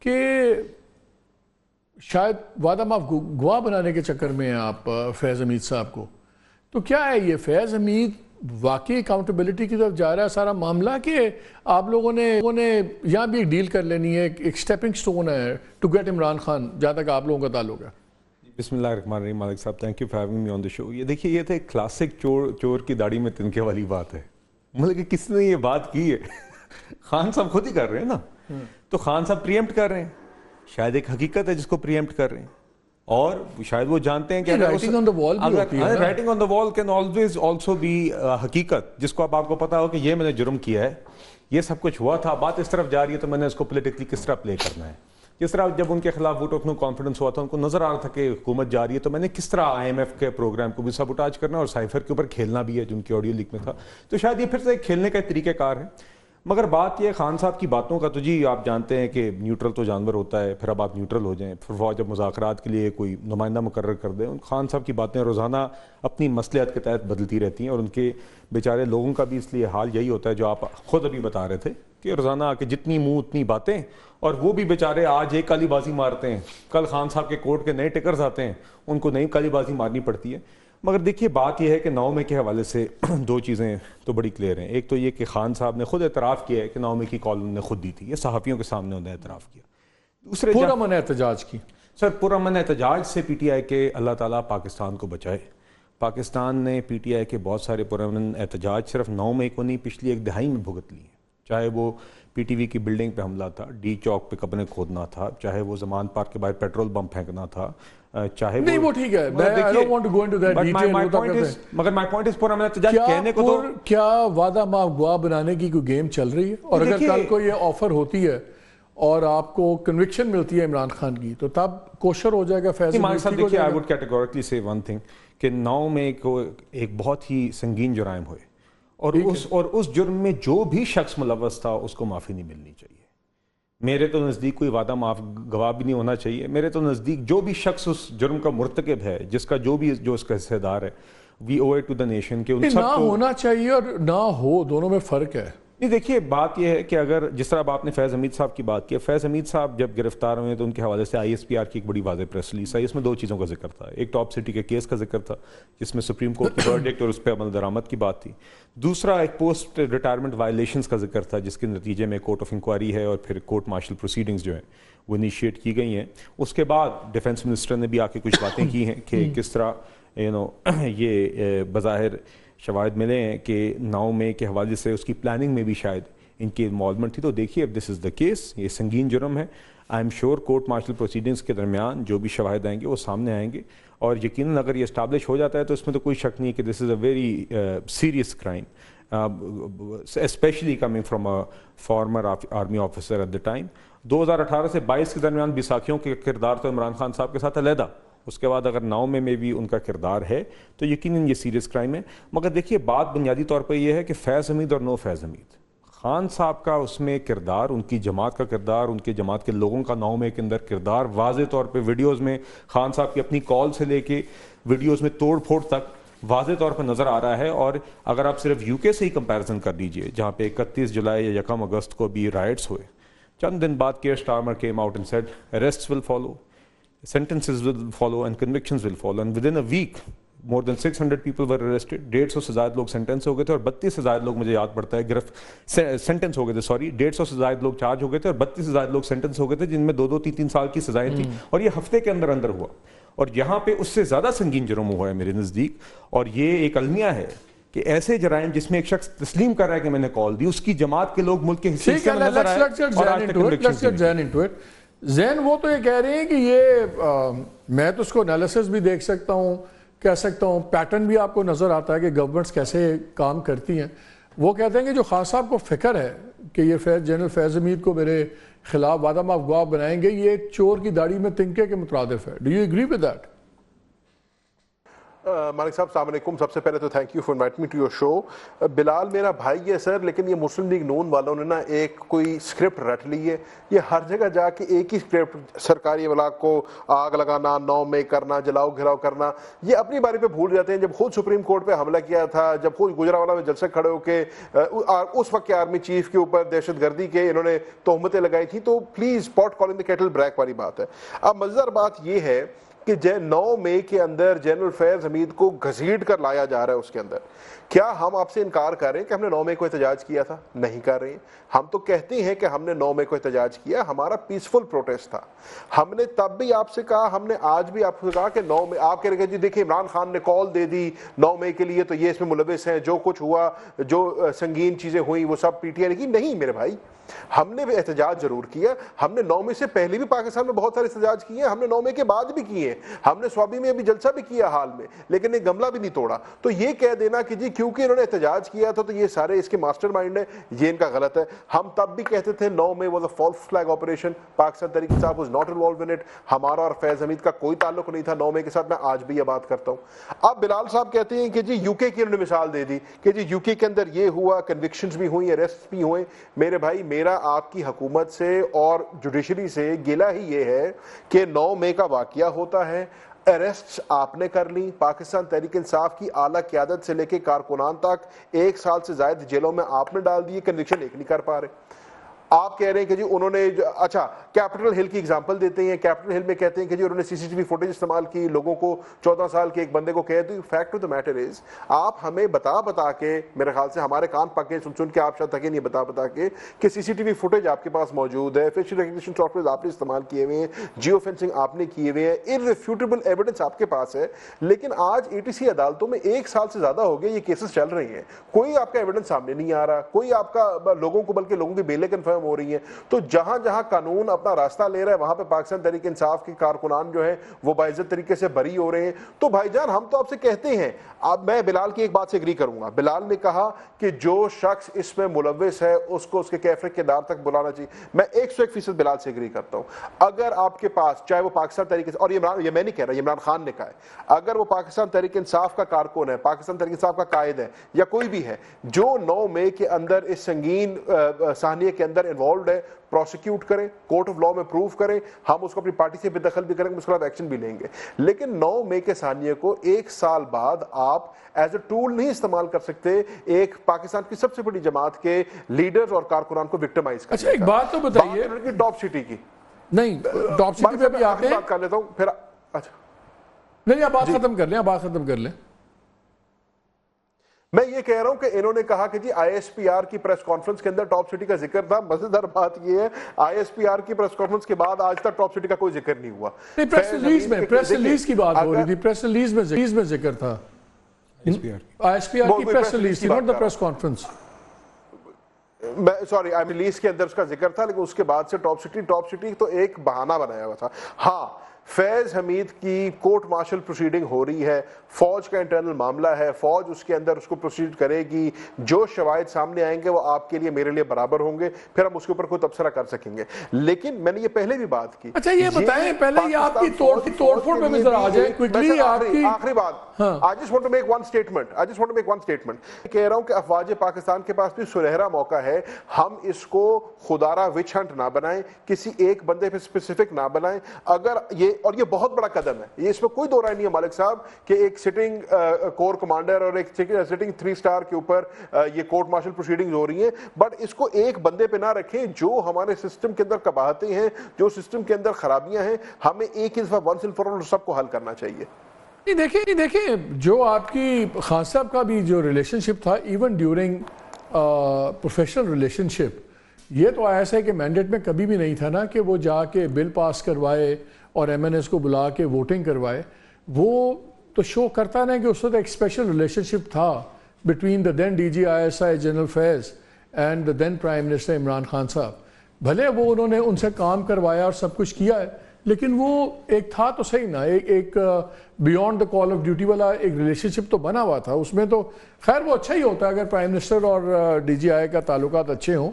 کہ شاید وعدہ معاف گواہ بنانے کے چکر میں ہیں آپ فیض حمید صاحب کو. تو کیا ہے یہ فیض حمید واقعی اکاؤنٹیبلٹی کی طرف جا رہا ہے سارا معاملہ, کہ آپ لوگوں نے یہاں بھی ایک ڈیل کر لینی ہے, ایک سٹیپنگ سٹون ہے ٹو گیٹ عمران خان, جہاں تک آپ لوگوں کا تعلق ہے؟ بسم اللہ الرحمن الرحیم. Malik sahab thank you for having me on the show. یہ دیکھیے یہ تو ایک کلاسک چور کی داڑھی میں تنکے والی بات ہے. مطلب کہ کس نے یہ بات کی ہے؟ خان صاحب خود ہی کر رہے ہیں نا. تو خان صاحب پریمپٹ کر رہے ہیں, شاید ایک حقیقت ہے جس کو پریمپٹ کر رہے ہیں, اور شاید وہ جانتے ہیں کہ رائٹنگ آن دا وال بھی ہوتی ہے. رائٹنگ آن دا وال کین آلویز آلسو بی حقیقت, جس کو اب آپ کو پتا ہو کہ یہ میں نے جرم کیا ہے, یہ سب کچھ ہوا تھا, بات اس طرف جا رہی ہے, تو میں نے اس کو پولیٹیکلی کس طرح پلے کرنا ہے. جس طرح جب ان کے خلاف ووٹ آف نو کانفیڈنس ہوا تھا, ان کو نظر آ رہا تھا کہ حکومت جا رہی ہے, تو میں نے کس طرح آئی ایم ایف کے پروگرام کو بھی سبوٹاج کرنا اور سائفر کے اوپر کھیلنا بھی ہے, جو ان کی آڈیو لیک میں تھا. تو شاید یہ پھر سے ایک کھیلنے کا طریقہ کار ہے. مگر بات یہ خان صاحب کی باتوں کا, تو جی آپ جانتے ہیں کہ نیوٹرل تو جانور ہوتا ہے, پھر اب آپ نیوٹرل ہو جائیں, پھر فوج جب مذاکرات کے لیے کوئی نمائندہ مقرر کر دیں. ان خان صاحب کی باتیں روزانہ اپنی مصلحت کے تحت بدلتی رہتی ہیں, اور ان کے بیچارے لوگوں کا بھی اس لیے حال یہی ہوتا ہے جو آپ خود ابھی بتا رہے تھے, کہ روزانہ آ کے جتنی منہ اتنی باتیں, اور وہ بھی بیچارے آج ایک کالی بازی مارتے ہیں, کل خان صاحب کے کورٹ کے نئے ٹکرز آتے ہیں, ان کو نئی کالی بازی مارنی پڑتی ہے. مگر دیکھیے بات یہ ہے کہ 9 مئی کے حوالے سے دو چیزیں تو بڑی کلیئر ہیں. ایک تو یہ کہ خان صاحب نے خود اعتراف کیا ہے کہ 9 مئی کی کال انہوں نے خود دی تھی, یہ صحافیوں کے سامنے انہوں نے اعتراف کیا. دوسرے پرامن احتجاج کی سر, پرامن احتجاج سے پی ٹی آئی کے اللہ تعالیٰ پاکستان کو بچائے. پاکستان نے پی ٹی آئی کے بہت سارے پرامن احتجاج صرف 9 مئی کو نہیں, پچھلی ایک دہائی میں بھگت لی ہیں. چاہے وہ پی ٹی وی کی بلڈنگ پہ حملہ تھا, ڈی چوک پہ قبریں کھودنا تھا, چاہے وہ زمان پارک کے باہر پیٹرول بم پھینکنا تھا, چاہے نہیں وہ ٹھیک ہے, I don't want to go into that detail. مگر my point is پرامن احتجاج کہنے کو تو کیا وعدہ معاف گواہ بنانے کی کوئی گیم چل رہی ہے؟ اور اگر کل کو یہ آفر ہوتی ہے اور آپ کو کنوکشن ملتی ہے عمران خان کی, تو تب کوشر ہو جائے گا فیض حمید صاحب. دیکھیے I would categorically say one thing, کہ 9 مئی کو ایک بہت ہی سنگین جرائم ہوئے, اور اس جرم میں جو بھی شخص ملوث تھا اس کو معافی نہیں ملنی چاہیے. میرے تو نزدیک کوئی وعدہ معاف گواہ بھی نہیں ہونا چاہیے. میرے تو نزدیک جو بھی شخص اس جرم کا مرتکب ہے, جس کا جو اس کا حصہ دار ہے, we owe it to the nation کہ ان سب نہ ہونا چاہیے اور نہ ہو, دونوں میں فرق ہے. نہیں دیکھیے بات یہ ہے کہ اگر جس طرح آپ نے فیض حمید صاحب کی بات کی, فیض حمید صاحب جب گرفتار ہوئے تو ان کے حوالے سے ISPR کی ایک بڑی واضح پریس ریلیز آئی. اس میں 2 چیزوں کا ذکر تھا. ایک ٹاپ سٹی کے کیس کا ذکر تھا جس میں سپریم کورٹ کی ورڈکٹ اور اس پہ عمل درآمد کی بات تھی. دوسرا ایک پوسٹ ریٹائرمنٹ وائلیشنز کا ذکر تھا, جس کے نتیجے میں کورٹ آف انکوائری ہے اور پھر کورٹ مارشل پروسیڈنگز جو ہیں وہ انیشیٹ کی گئی ہیں. اس کے بعد ڈیفنس منسٹر نے بھی آ کے کچھ باتیں کی ہیں کہ کس طرح یہ بظاہر شواہد ملے ہیں کہ 9 مئی کے حوالے سے اس کی پلاننگ میں بھی شاید ان کی انوالومنٹ تھی. تو دیکھیے اب دس از دا کیس, یہ سنگین جرم ہے. I am sure court martial proceedings کے درمیان جو بھی شواہد آئیں گے وہ سامنے آئیں گے, اور یقیناً اگر یہ اسٹیبلش ہو جاتا ہے تو اس میں تو کوئی شک نہیں کہ this is a very serious crime, specially coming from a former army officer at the time. 2018 سے 22 کے درمیان بیساکھیوں کے کردار تو عمران خان صاحب کے ساتھ علیحدہ, اس کے بعد اگر 9 مئی میں بھی ان کا کردار ہے تو یقیناً یہ سیریس کرائم ہے. مگر دیکھیے بات بنیادی طور پہ یہ ہے کہ فیض حمید اور نو فیض حمید, خان صاحب کا اس میں کردار, ان کی جماعت کا کردار, ان کے جماعت کے لوگوں کا 9 مئی کے اندر کردار واضح طور پہ ویڈیوز میں, خان صاحب کی اپنی کال سے لے کے ویڈیوز میں توڑ پھوڑ تک واضح طور پر نظر آ رہا ہے. اور اگر آپ صرف UK سے ہی کمپیریزن کر لیجئے, جہاں پہ 31 جولائی یا 1 اگست کو بھی رائٹس ہوئے, چند دن بعد care Starmer came out and said arrests will follow, sentences will follow and convictions will follow, and within a week more than 600 people were arrested. 150 سے زائد لوگ سینٹنس ہو گئے تھے, اور 32 سے زائد لوگ, مجھے یاد پڑتا ہے سینٹنس ہو گئے تھے, 150 سے زائد لوگ چارج ہو گئے تھے, اور 32 سے زائد لوگ سینٹنس ہو گئے تھے, جن میں 2 3 سال کی سزائیں تھیں, اور یہ ہفتے کے اندر اندر ہوا. اور یہاں پہ اس سے زیادہ سنگین جرم ہوا ہے میرے نزدیک, اور یہ ایک المیہ ہے کہ ایسے جرائم جس میں ایک شخص تسلیم کر رہا ہے کہ میں نے کال دی, اس کی جماعت کے لوگ ملک کے حصے میں نظر آئے, اور آج تک کنوکشن زین وہ تو یہ کہہ رہے ہیں کہ یہ میں تو اس کو انالیسس بھی دیکھ سکتا ہوں, کہہ سکتا ہوں, پیٹرن بھی آپ کو نظر آتا ہے کہ گورنمنٹس کیسے کام کرتی ہیں. وہ کہتے ہیں کہ جو خان صاحب کو فکر ہے کہ یہ جنرل فیض حمید کو میرے خلاف وعدہ معاف گواہ بنائیں گے, یہ چور کی داڑھی میں تنکے کے مترادف ہے. Do you agree with that? Malik sahab السلام علیکم. سب سے پہلے تو thank you for invite me to your show. Bilal میرا بھائی ہے سر, لیکن یہ مسلم لیگ نون والوں نے نا ایک کوئی اسکرپٹ رٹ لی ہے. یہ ہر جگہ جا کے ایک ہی اسکرپٹ, سرکاری علاق کو آگ لگانا, 9 مئی کرنا, جلاؤ گھراؤ کرنا. یہ اپنی باری پہ بھول جاتے ہیں. جب خود سپریم کورٹ پہ حملہ کیا تھا, جب خود گجرانوالہ میں جلسے کھڑے ہو کے اس وقت کے آرمی چیف کے اوپر دہشت گردی کے انہوں نے تہمتیں لگائی تھیں, تو پلیز پاٹ کالنگ دی کیٹل بلیک والی بات ہے. اب مزیدار بات یہ ہے کہ 9 مئی کے اندر جنرل فیض حمید کو گھسیٹ کر لایا جا رہا ہے. اس کے اندر کیا ہم آپ سے انکار کر رہے ہیں کہ ہم نے 9 مئی کو احتجاج کیا تھا؟ نہیں کر رہے ہیں. ہم تو کہتے ہیں کہ ہم نے 9 مئی کو احتجاج کیا, ہمارا پیسفل پروٹیسٹ تھا. ہم نے تب بھی آپ سے کہا, ہم نے آج بھی آپ سے کہا کہ 9 مئی آپ کہہ رہے ہیں جی دیکھیں عمران خان نے کال دے دی 9 مئی کے لیے تو یہ اس میں ملوث ہیں, جو کچھ ہوا, جو سنگین چیزیں ہوئیں وہ سب پی ٹی آئی نے کی. نہیں میرے بھائی, ہم نے بھی احتجاج ضرور کیا. ہم نے 9 مئی سے پہلے بھی پاکستان میں بہت سارے احتجاج کیے ہیں, ہم نے 9 مئی کے بعد بھی کیے ہیں, ہم نے سوابی میں ابھی جلسہ بھی کیا حال میں, لیکن ایک گملہ بھی نہیں توڑا. تو یہ کہہ دینا کہ جی کیونکہ انہوں نے احتجاج کیا تھا تو یہ سارے اس کے ماسٹر مائنڈ ہیں, یہ ان کا غلط ہے. ہم تب بھی کہتے تھے 9 May was a false flag operation, Pakistan Tehreek Insaf was not involved in it. ہمارا اور فیض حمید کا کوئی تعلق نہیں تھا 9 مئی کے ساتھ. میں آج بھی یہ بات کرتا ہوں. اب بلال صاحب کہتے ہیں کہ جی یو کے کی انہوں نے مثال دے دی کہ جی یو کے اندر یہ ہوا, کنوکشنز بھی ہوئی, اریسٹ بھی ہوئے. میرے بھائی میرا آپ کی حکومت سے اور جوڈیشری سے گلہ ہی یہ ہے کہ 9 مئی کا واقعہ ہوتا ہے, اریسٹ آپ نے کر لی, پاکستان تحریک انصاف کی اعلیٰ قیادت سے لے کے کارکنان تک 1 سال سے زائد جیلوں میں آپ نے ڈال دیے, کنوکشن ایک نہیں کر پا رہے. آپ کہہ رہے ہیں کہ جی انہوں نے, اچھا کیپٹل ہل کی اگزامپل دیتے ہیں, کیپٹل ہل میں کہتے ہیں کہ جی انہوں نے سی سی ٹی وی فوٹیج استعمال کی, لوگوں کو 14 سال کے ایک بندے کو کہہ دی. Fact of the matter is آپ ہمیں بتا کے, میرے خیال سے ہمارے کان پکے سن کے آپ شاید تھکے نہیں بتا کے کہ سی سی ٹی وی فوٹیج آپ کے پاس موجود ہے, فیشل ریکگنیشن سافٹ ویئر آپ نے استعمال کیے ہوئے ہیں, جیو فینسنگ آپ نے کیے ہوئے ہیں, ارریفیوٹیبل ایویڈنس آپ کے پاس ہے. لیکن آج اے ٹی سی عدالتوں میں 1 سال سے زیادہ ہو گیا یہ کیسز چل رہی ہیں, کوئی آپ کا ایویڈنس سامنے نہیں آ رہا, کوئی آپ کا لوگوں کو, بلکہ لوگوں کی بیلیں کنفرم ہو رہی ہیں. تو جہاں جہاں قانون اپنا راستہ لے رہا ہے وہاں پہ پاکستان تحریک انصاف کے کارکنان جو ہیں وہ باعزت طریقے سے بری ہو رہے ہیں. تو بھائی جان ہم تو آپ سے کہتے ہیں, اب میں بلال کی ایک بات سے ایگری کروں گا. بلال نے کہا کہ جو شخص اس میں ملوث ہے اس کو اس کے کیفر کردار تک بلانا چاہیے. میں 101% بلال سے ایگری کرتا ہوں. اگر آپ کے پاس, چاہے وہ پاکستان تحریک انصاف, اور یہ میں نہیں کہہ رہا, یہ عمران خان نے کہا ہے, اگر وہ پاکستان تحریک انصاف کا کارکن ہے, پاکستان تحریک انصاف کا قائد ہے, یا کوئی بھی ہے جو 9 مئی کے اندر اس سنگین سانحے کے اندر انوالوڈ ہے, پروسیکیوٹ کریں, کورٹ آف لاء میں پروف کریں, ہم اس کو اپنی پارٹی سے بے دخل بھی کریں گے, اس کے خلاف ایکشن بھی لیں گے. لیکن 9 مئی کے ثانیے کو 1 سال بعد آپ ایز اے ٹول نہیں استعمال کر سکتے ایک پاکستان کی سب سے بڑی جماعت کے لیڈرز اور کارکنان کو وکٹمائز کرنے کا. اچھا ایک بات تو بتائیے, ٹاپ سٹی کی نہیں ٹاپ سٹی پہ بھی آتے ہیں, بات کر لیتا ہوں پھر. اچھا نہیں آپ بات ختم کر لیں, آپ بات ختم کر لیں. میں یہ کہہ رہا ہوں کہ انہوں نے کہا کہ جی آئی ایس پی آر کی پریس کانفرنس کے اندر ٹاپ سٹی کا ذکر تھا. مزیدار بات یہ ہے آئی ایس پی آر کی پریس کانفرنس کے بعد آج تک ٹاپ سٹی کا کوئی ذکر نہیں ہوا. نہیں پریس ریلیز کی بات ہو رہی تھی, پریس ریلیز میں ذکر تھا, آئی ایس پی آر کی پریس ریلیز تھی, not the press conference. Sorry I release کے اندر اس کا ذکر تھا, لیکن اس کے بعد سے ٹاپ سٹی تو ایک بہانہ بنایا ہوا تھا. ہاں فیض حمید کی کورٹ مارشل پروسیڈنگ ہو رہی ہے, فوج کا انٹرنل معاملہ ہے, فوج اس کے اندر اس کو پروسیڈ کرے گی, جو شواہد سامنے آئیں گے وہ آپ کے لیے میرے لیے برابر ہوں گے, پھر ہم اس کے اوپر کوئی تبصرہ کر سکیں گے. لیکن میں نے یہ پہلے بھی بات کی. اچھا یہ بتائیں پہلے یہ آپ کی توڑ پھوڑ پہ ذرا آ جائیں کوئکلی, آپ کی آخری بات. I just want to make one statement. کہہ رہا ہوں کہ افواج پاکستان کے پاس بھی سنہرا موقع ہے, ہم اس کو خدارہ وچ ہنٹ نہ بنائیں, کسی ایک بندے پہ اسپیسیفک نہ بنائیں. اگر یہ, اور یہ بہت بڑا قدم ہے, یہ اس میں کوئی دو رائے نہیں ہے مالک صاحب, کہ ایک سٹنگ کور کمانڈر اور ایک سٹنگ 3 سٹار کے اوپر یہ کورٹ مارشل پروسیڈنگز ہو رہی ہیں, بٹ اس کو ایک بندے پہ نہ رکھیں. جو ہمارے سسٹم کے اندر قباحتیں ہیں, جو سسٹم کے اندر خرابیاں ہیں, ہمیں ایک ہی دفعہ ونس اینڈ فار آل سب کو حل کرنا چاہیے. دیکھیں جو آپ کی خان صاحب کا بھی جو ریلیشن شپ تھا, ایون ڈیورنگ پروفیشنل ریلیشن شپ, یہ تو ایسا ہے کہ مینڈیٹ میں کبھی بھی نہیں تھا نا کہ وہ جا کے بل پاس کروائے اور ایم این ایس کو بلا کے ووٹنگ کروائے. وہ تو شو کرتا نا کہ اس وقت ایک اسپیشل ریلیشن شپ تھا between the then D G I S I general Faiz and the then prime minister Imran Khan صاحب. بھلے وہ انہوں نے ان سے کام کروایا اور سب کچھ کیا ہے, لیکن وہ ایک تھا تو صحیح نا, ایک beyond the call of duty والا ایک ریلیشن شپ تو بنا ہوا تھا. اس میں تو خیر وہ اچھا ہی ہوتا ہے اگر پرائم منسٹر اور ڈی جی آئی کا تعلقات اچھے ہوں.